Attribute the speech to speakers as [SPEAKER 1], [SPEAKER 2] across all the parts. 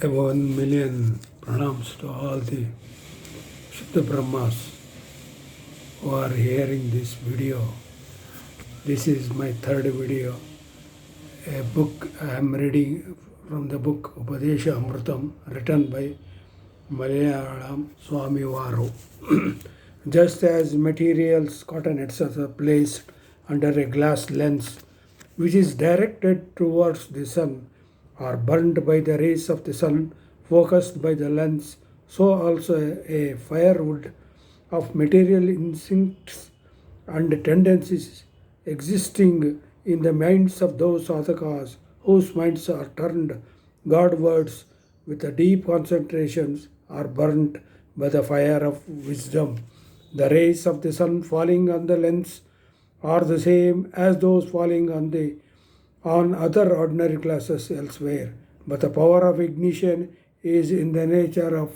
[SPEAKER 1] A 1 million pranams to all the Shuddha Brahmas who are hearing this video. This is my third video. A book I am reading from the book Upadesha Amrutam, written by Malayalam Swami Varu. Just as materials, cotton, etc., are placed under a glass lens which is directed towards the sun, are burned by the rays of the sun focused by the lens, so also a firewood of material instincts and tendencies existing in the minds of those sadhakas whose minds are turned Godwards with a deep concentrations are burnt by the fire of wisdom. The rays of the sun falling on the lens are the same as those falling on other ordinary glasses elsewhere, but the power of ignition is in the nature of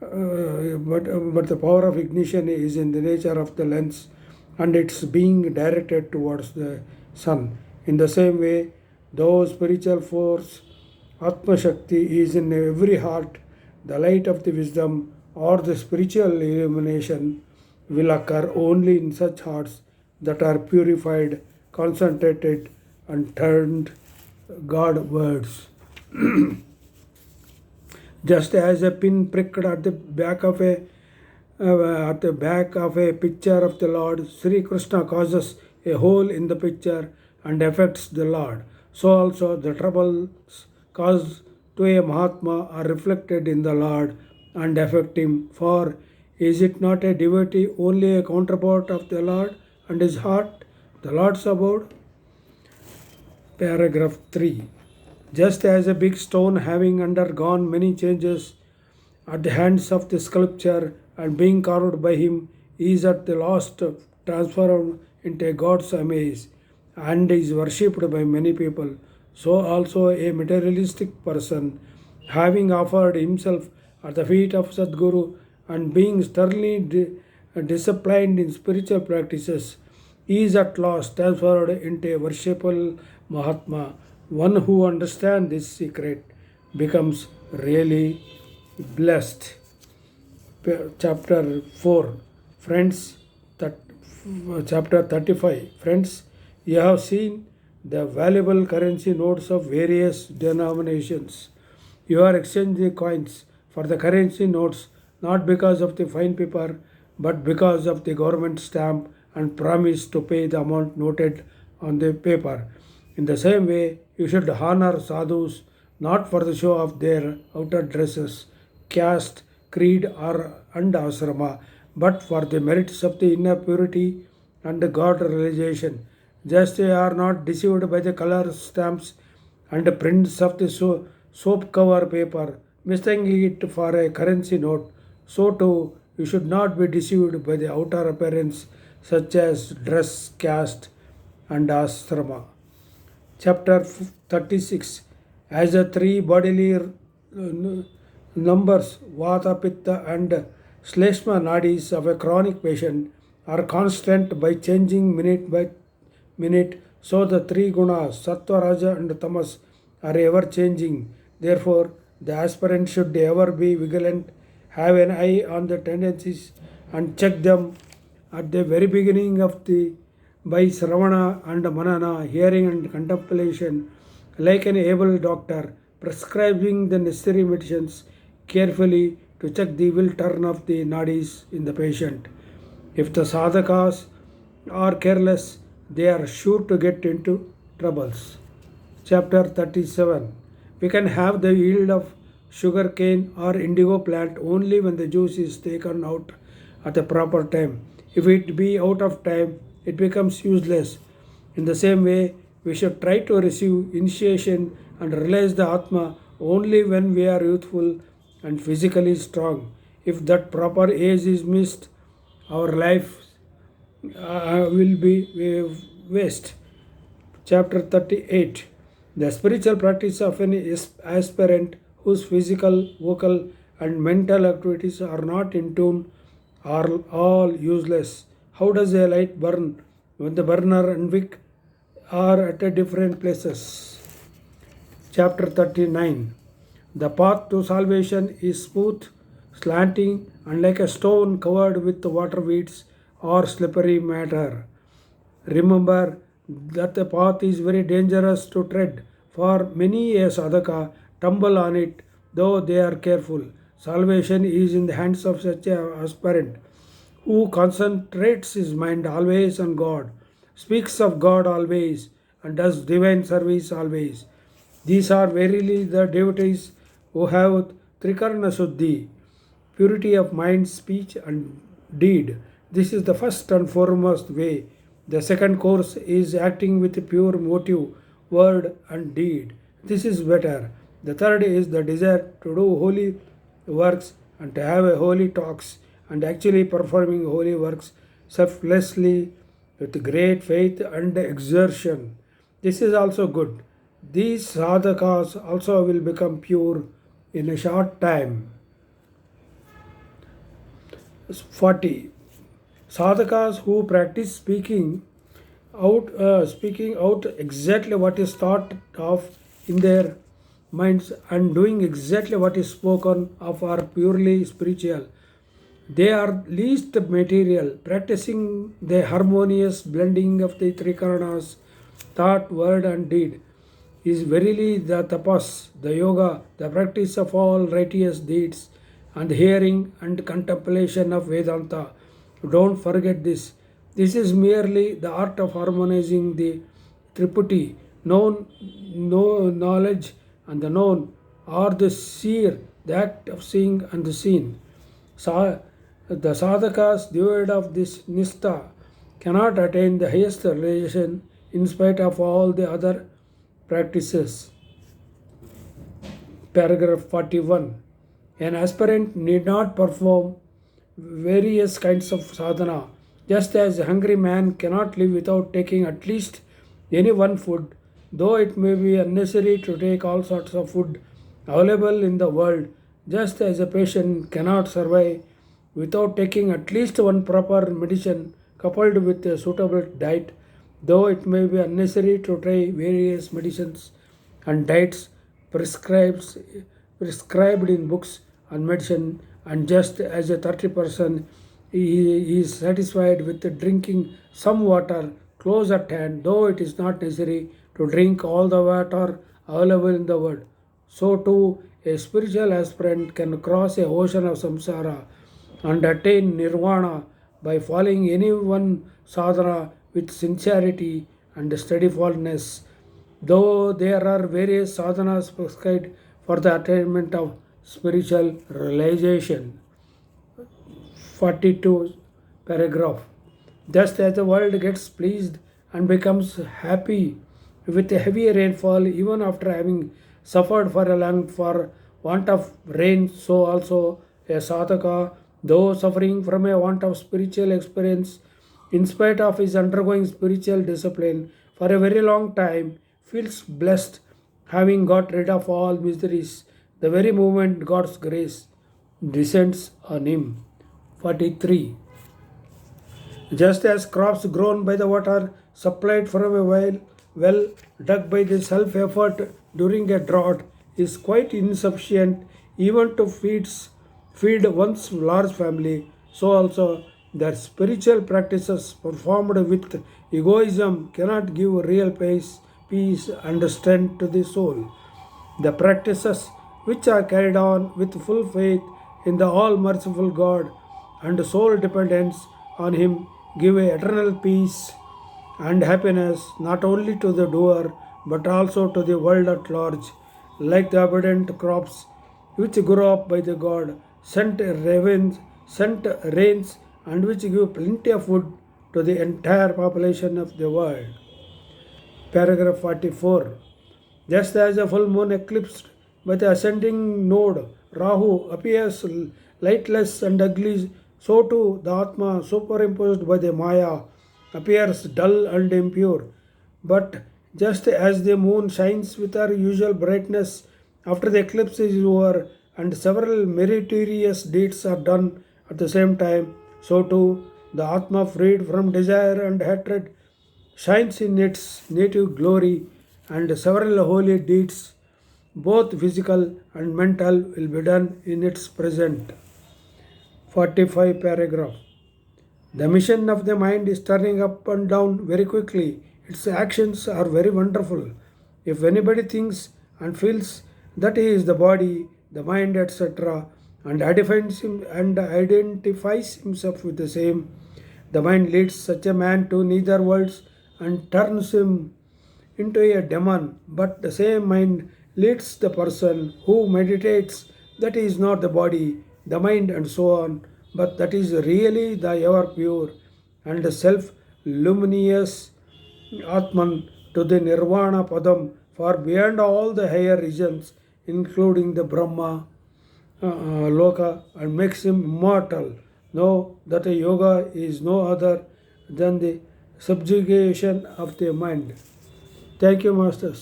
[SPEAKER 1] but the power of ignition is in the nature of the lens, and it's being directed towards the sun. In the same way, though spiritual force Atma Shakti is in every heart, the light of the wisdom or the spiritual illumination will occur only in such hearts that are purified, concentrated, and turned Godwards. Just as a pin pricked at the back of a picture of the Lord, Sri Krishna causes a hole in the picture and affects the Lord. So also the troubles caused to a Mahatma are reflected in the Lord and affect him. For is it not a devotee only a counterpart of the Lord and his heart, the Lord's abode? Paragraph 3. Just as a big stone having undergone many changes at the hands of the sculptor and being carved by him is at the last transformed into a God's image and is worshipped by many people, so also a materialistic person, having offered himself at the feet of Sadguru and being sternly disciplined in spiritual practices, is at last transferred into a worshipful Mahatma. One who understands this secret becomes really blessed. Chapter 4, friends, chapter 35. Friends, you have seen the valuable currency notes of various denominations. You are exchanging coins for the currency notes not because of the fine paper but because of the government stamp and promise to pay the amount noted on the paper. In the same way, you should honor sadhus not for the show of their outer dresses, caste, creed, and asrama, but for the merits of the inner purity and God realization. Just they are not deceived by the color stamps and prints of the soap cover paper, mistaking it for a currency note, so too you should not be deceived by the outer appearance such as dress, caste, and asrama. Chapter 36. As the three bodily numbers, Vata, Pitta, and Shleshma nadis of a chronic patient are constant by changing minute by minute, so the three gunas, Sattva, Raja, and Tamas, are ever changing. Therefore, the aspirant should ever be vigilant, have an eye on the tendencies, and check them at the very beginning of the by Sravana and Manana, hearing and contemplation, like an able doctor, prescribing the necessary medicines carefully to check the will turn of the nadis in the patient. If the sadhakas are careless, they are sure to get into troubles. Chapter 37. We can have the yield of sugar cane or indigo plant only when the juice is taken out at the proper time. If it be out of time, it becomes useless. In the same way, we should try to receive initiation and realize the Atma only when we are youthful and physically strong. If that proper age is missed, our life will be waste. Chapter 38. The spiritual practice of an aspirant whose physical, vocal, and mental activities are not in tune are all useless. How does a light burn when the burner and wick are at different places? Chapter 39. The path to salvation is smooth, slanting, and like a stone covered with water weeds or slippery matter. Remember that the path is very dangerous to tread, for many a sadhaka tumble on it, though they are careful. Salvation is in the hands of such a aspirant who concentrates his mind always on God, speaks of God always, and does divine service always. These are verily the devotees who have Trikarna Suddhi, purity of mind, speech, and deed. This is the first and foremost way. The second course is acting with pure motive, word, and deed. This is better. The third is the desire to do holy works and to have a holy talks and actually performing holy works selflessly with great faith and exertion. This is also good. These sadhakas also will become pure in a short time. 40. Sadhakas who practice speaking out exactly what is thought of in their minds and doing exactly what is spoken of are purely spiritual. They are least material, practicing the harmonious blending of the three karanas, thought, word, and deed, is verily the tapas, the yoga, the practice of all righteous deeds, and the hearing and contemplation of Vedanta. Don't forget this. This is merely the art of harmonizing the triputi, known, no knowledge, and the known, or the seer, the act of seeing and the seen. The sadhakas devoid of this nistha cannot attain the highest realization in spite of all the other practices. Paragraph 41. An aspirant need not perform various kinds of sadhana, just as a hungry man cannot live without taking at least any one food, though it may be unnecessary to take all sorts of food available in the world, just as a patient cannot survive without taking at least one proper medicine coupled with a suitable diet, though it may be unnecessary to try various medicines and diets prescribed, prescribed in books and medicine, and just as a 30% he is satisfied with drinking some water close at hand, though it is not necessary to drink all the water available in the world. So too, a spiritual aspirant can cross a ocean of samsara and attain nirvana by following any one sadhana with sincerity and steadfastness. Though there are various sadhanas prescribed for the attainment of spiritual realization. 42 paragraph. Just as the world gets pleased and becomes happy with a heavy rainfall even after having suffered for a long for want of rain, so also a sadhaka, though suffering from a want of spiritual experience, in spite of his undergoing spiritual discipline for a very long time, feels blessed, having got rid of all miseries the very moment God's grace descends on him. 43. Just as crops grown by the water supplied from a well dug by the self effort during a drought is quite insufficient even to feed one's large family, so also that spiritual practices performed with egoism cannot give real peace and strength to the soul. The practices which are carried on with full faith in the all merciful God and sole dependence on Him give a eternal peace and happiness not only to the doer but also to the world at large, like the abundant crops which grow up by the God, sent rains, and which give plenty of food to the entire population of the world. Paragraph 44. Just as a full moon eclipsed by the ascending node Rahu appears lightless and ugly, so too the Atma superimposed by the Maya appears dull and impure. But just as the moon shines with her usual brightness after the eclipse is over and several meritorious deeds are done at the same time, so too the Atma freed from desire and hatred shines in its native glory and several holy deeds both physical and mental, will be done in its present. 45 paragraph. The mission of the mind is turning up and down very quickly. Its actions are very wonderful. If anybody thinks and feels that he is the body, the mind, etc., and identifies himself with the same, the mind leads such a man to neither worlds and turns him into a demon. But the same mind leads the person who meditates that he is not the body, the mind, and so on, but that is really the ever pure and self luminous Atman to the Nirvana Padam, far beyond all the higher regions, including the Brahma, Loka, and makes him immortal. Know that a yoga is no other than the subjugation of the mind. Thank you, Masters.